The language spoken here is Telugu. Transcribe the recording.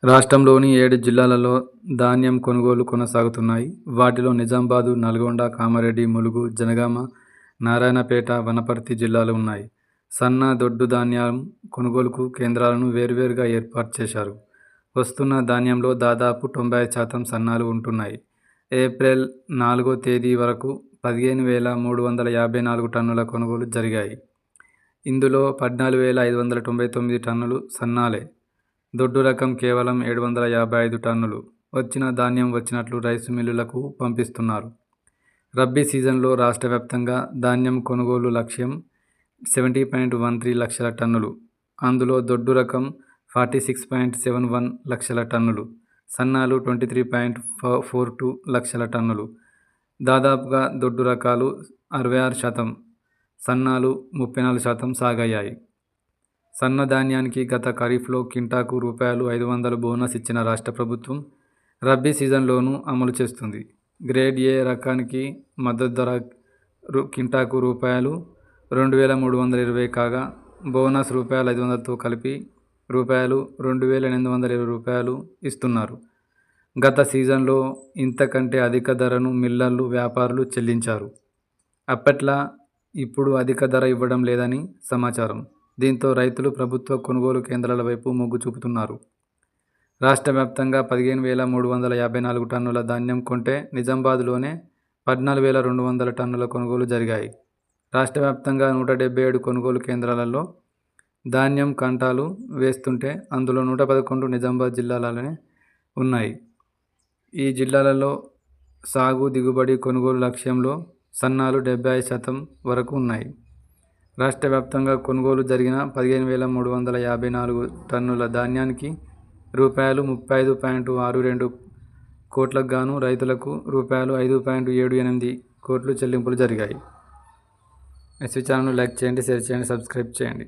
రాష్ట్రంలోని 7 జిల్లాలలో ధాన్యం కొనుగోలు కొనసాగుతున్నాయి. వాటిలో నిజామాబాద్, నల్గొండ, కామారెడ్డి, ములుగు, జనగామ, నారాయణపేట, వనపర్తి జిల్లాలు ఉన్నాయి. సన్న, దొడ్డు ధాన్యం కొనుగోలుకు కేంద్రాలను వేర్వేరుగా ఏర్పాటు చేశారు. వస్తున్న ధాన్యంలో దాదాపు 95% సన్నాలు ఉంటున్నాయి. ఏప్రిల్ 4వ తేదీ వరకు 15,354 టన్నుల కొనుగోలు జరిగాయి. ఇందులో 14,599 టన్నులు సన్నాలే. దొడ్డు రకం కేవలం 755 టన్నులు. వచ్చిన ధాన్యం వచ్చినట్లు రైసు మిల్లులకు పంపిస్తున్నారు. రబ్బీ సీజన్లో రాష్ట్ర వ్యాప్తంగా ధాన్యం కొనుగోలు లక్ష్యం 70.13 లక్షల టన్నులు. అందులో దొడ్డు రకం 46.71 లక్షల టన్నులు, సన్నాలు 23.42 లక్షల టన్నులు. దాదాపుగా దొడ్డు రకాలు 66%, సన్నాలు 34% సాగయ్యాయి. సన్న ధాన్యానికి గత ఖరీఫ్లో క్వింటాకు రూ.500 బోనస్ ఇచ్చిన రాష్ట్ర ప్రభుత్వం రబ్బీ సీజన్లోనూ అమలు చేస్తుంది. గ్రేడ్ ఏ రకానికి మద్దతు ధర క్వింటాకు రూ.2,320 కాగా, బోనస్ రూ.500తో కలిపి రూ.2,820 ఇస్తున్నారు. గత సీజన్లో ఇంతకంటే అధిక ధరను మిల్లర్లు, వ్యాపారులు చెల్లించారు. అప్పట్లా ఇప్పుడు అధిక ధర ఇవ్వడం లేదని సమాచారం. దీంతో రైతులు ప్రభుత్వ కొనుగోలు కేంద్రాల వైపు మొగ్గు చూపుతున్నారు. రాష్ట్ర వ్యాప్తంగా 15,354 టన్నుల ధాన్యం కొంటే నిజామాబాద్లోనే 14,200 టన్నుల కొనుగోలు జరిగాయి. రాష్ట్ర వ్యాప్తంగా 177 కొనుగోలు కేంద్రాలలో ధాన్యం కంటాలు వేస్తుంటే అందులో 111 నిజామాబాద్ జిల్లాలోనే ఉన్నాయి. ఈ జిల్లాలలో సాగు, దిగుబడి, కొనుగోలు లక్ష్యంలో సన్నాలు 75% వరకు ఉన్నాయి. రాష్ట్ర వ్యాప్తంగా కొనుగోలు జరిగిన 15,354 టన్నుల ధాన్యానికి రూ.35.62 కోట్లకు గాను రైతులకు రూ.5.78 కోట్లు చెల్లింపులు జరిగాయి. ఎస్వీ ఛానల్ను లైక్ చేయండి, షేర్ చేయండి, సబ్స్క్రైబ్ చేయండి.